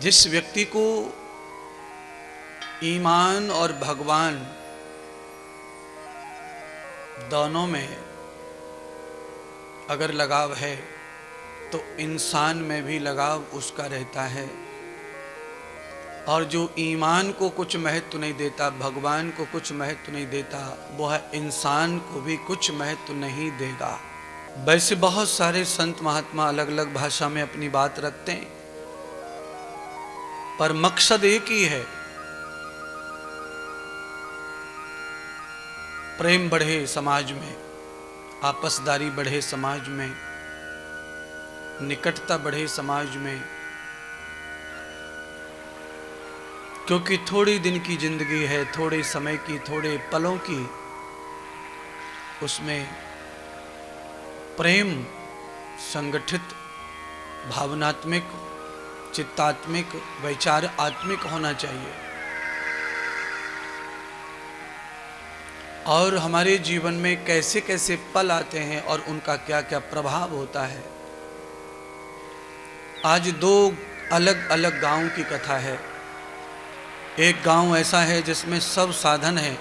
जिस व्यक्ति को ईमान और भगवान दोनों में अगर लगाव है तो इंसान में भी लगाव उसका रहता है। और जो ईमान को कुछ महत्व नहीं देता, भगवान को कुछ महत्व नहीं देता, वह इंसान को भी कुछ महत्व नहीं देगा। वैसे बहुत सारे संत महात्मा अलग अलग भाषा में अपनी बात रखते हैं, पर मकसद एक ही है, प्रेम बढ़े समाज में, आपसदारी बढ़े समाज में, निकटता बढ़े समाज में। क्योंकि थोड़ी दिन की जिंदगी है, थोड़े समय की, थोड़े पलों की, उसमें प्रेम संगठित, भावनात्मक, चित्तात्मिक, वैचार आत्मिक होना चाहिए। और हमारे जीवन में कैसे कैसे पल आते हैं और उनका क्या क्या प्रभाव होता है। आज दो अलग अलग गांव की कथा है। एक गांव ऐसा है जिसमें सब साधन है,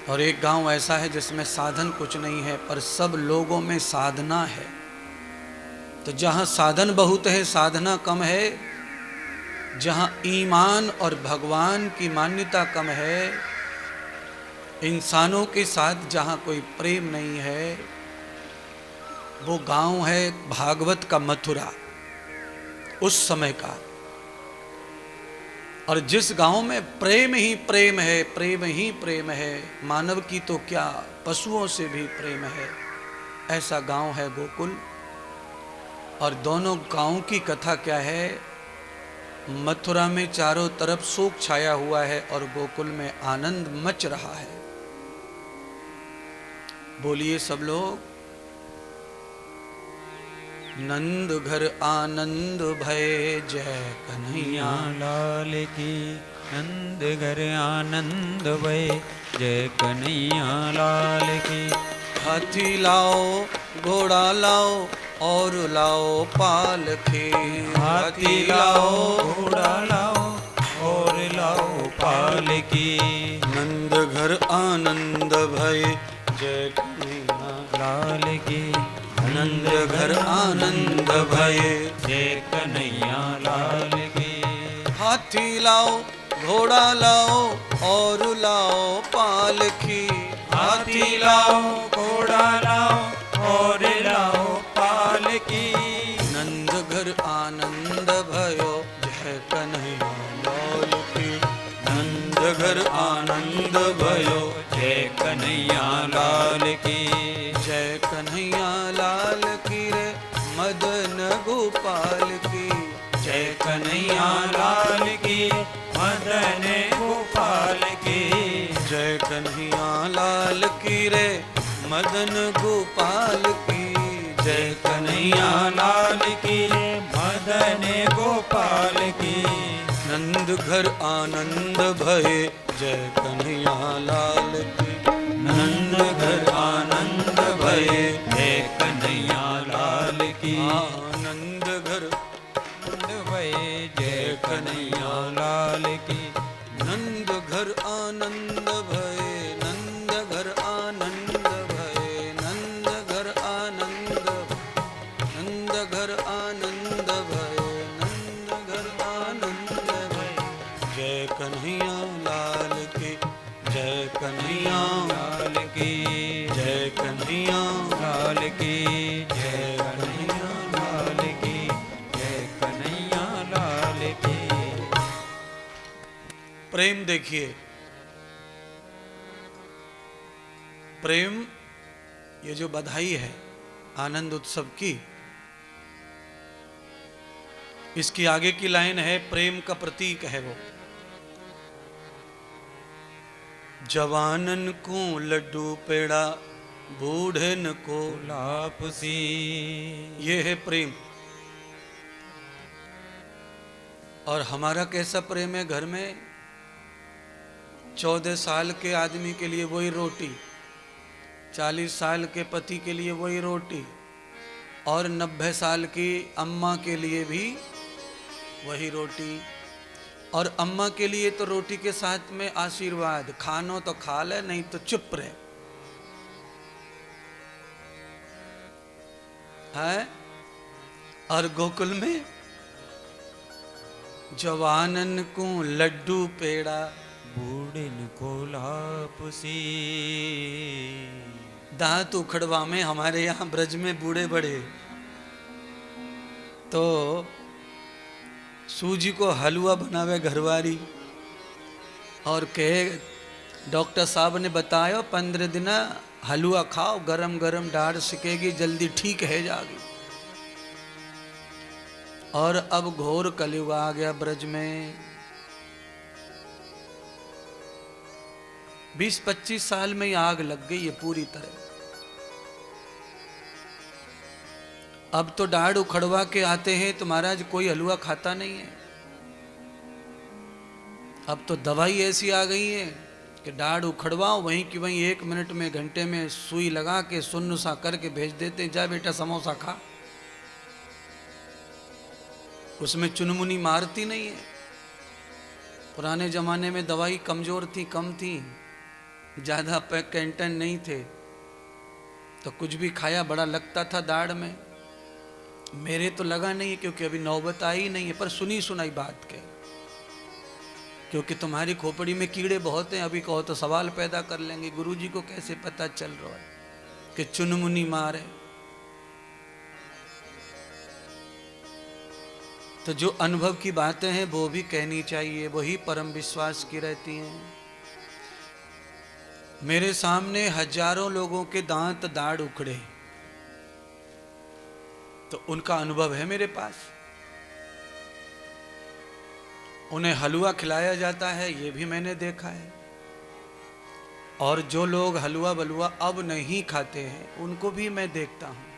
और एक गांव ऐसा है जिसमें साधन कुछ नहीं है पर सब लोगों में साधना है। तो जहां साधन बहुत है, साधना कम है, जहां ईमान और भगवान की मान्यता कम है, इंसानों के साथ जहां कोई प्रेम नहीं है, वो गांव है भागवत का मथुरा उस समय का। और जिस गांव में प्रेम ही प्रेम है, प्रेम ही प्रेम है, मानव की तो क्या पशुओं से भी प्रेम है, ऐसा गांव है गोकुल। और दोनों गांव की कथा क्या है, मथुरा में चारों तरफ शोक छाया हुआ है और गोकुल में आनंद मच रहा है। बोलिए सब लोग, नंद घर आनंद भय, जय कन्हैया लाल की। नंद घर आनंद भय, जय कन्हैया लाल की। हाथी लाओ, घोड़ा लाओ और लाओ पालकी। हाथी लाओ, घोड़ा लाओ और लाओ पालकी। नंद घर आनंद भय, जय कन्हैया लाल की। नंद घर आनंद भय, जय कन्हैया लाल की। हाथी लाओ, घोड़ा लाओ और लाओ पालकी। हाथी लाओ, घोड़ा लाओ और लाओ पालकी। नंद घर आनंद भयो, जय कन्हैया लाल की। नंद घर आनंद भयो, जय कन्हैया लाल की। जय कन्हैया लाल की रे, मदन गोपाल की। जय कन्हैया लाल की, मदन गोपाल की। जय कन्हैया लाल की रे, मदन गोपाल की। जय कन्हैया लाल की, मदन गोपाल की। नंद घर आनंद भये, जय कन्हैया लाल की। नंद घर आनंद भये, जय कन्हैया लाल की। आनंद घर भये, जय कन्हैया लाल की। नंद घर आनंद भये, नंद घर आनंद भये, नंद घर आनंद, नंद घर आनंद भये, नंद घर आनंद भये। जय कन्हैया लाल की, जय कन्हैया लाल की। जय कन्हैया लाल की। जय कन्हैया लाल की। जय कन्हैया लाल की। प्रेम देखिए, प्रेम ये जो बधाई है आनंद उत्सव की, इसकी आगे की लाइन है, प्रेम का प्रतीक है वो। जवानन को लड्डू पेड़ा, बूढ़न को लापसी। ये है प्रेम। और हमारा कैसा प्रेम है घर में, 14 साल के आदमी के लिए वही रोटी, 40 साल के पति के लिए वही रोटी, और 90 साल की अम्मा के लिए भी वही रोटी। और अम्मा के लिए तो रोटी के साथ में आशीर्वाद, खानो तो खा ले, नहीं तो चुप रहे। है? और गोकुल में जवानन को लड्डू पेड़ा, बूढ़न को लापसी। दांत उखड़वा में हमारे यहाँ ब्रज में बूढ़े बड़े तो सूजी को हलवा बनावे घरवारी और कहे डॉक्टर साहब ने बताया 15 दिन हलवा खाओ, गरम गरम दाढ़ सिकेगी, जल्दी ठीक है जागी। और अब घोर कलयुग आ गया ब्रज में। 20-25 साल में ही आग लग गई है पूरी तरह। अब तो दाढ़ उखड़वा के आते हैं तो महाराज कोई हलवा खाता नहीं है। अब तो दवाई ऐसी आ गई है कि दाढ़ उखड़वाओ, वहीं की वहीं 1 मिनट में, घंटे में सुई लगा के सुन्न सा करके भेज देते हैं, जा बेटा समोसा खा। उसमें चुनमुनी मारती नहीं है। पुराने जमाने में दवाई कमजोर थी, कम थी, ज्यादा कैंटन नहीं थे, तो कुछ भी खाया बड़ा लगता था दाढ़ में। मेरे तो लगा नहीं क्योंकि अभी नौबत आई नहीं है, पर सुनी सुनाई बात के, क्योंकि तुम्हारी खोपड़ी में कीड़े बहुत हैं। अभी कहो तो सवाल पैदा कर लेंगे, गुरुजी को कैसे पता चल रहा है कि चुनमुनी मारे। तो जो अनुभव की बातें हैं वो भी कहनी चाहिए, वही परम विश्वास की रहती हैं। मेरे सामने हजारों लोगों के दांत दाढ़ उखड़े, तो उनका अनुभव है मेरे पास। उन्हें हलवा खिलाया जाता है, ये भी मैंने देखा है। और जो लोग हलवा बलुआ अब नहीं खाते हैं उनको भी मैं देखता हूं।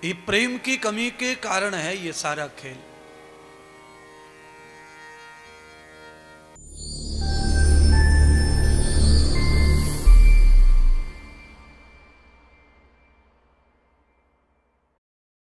ये प्रेम की कमी के कारण है ये सारा खेल।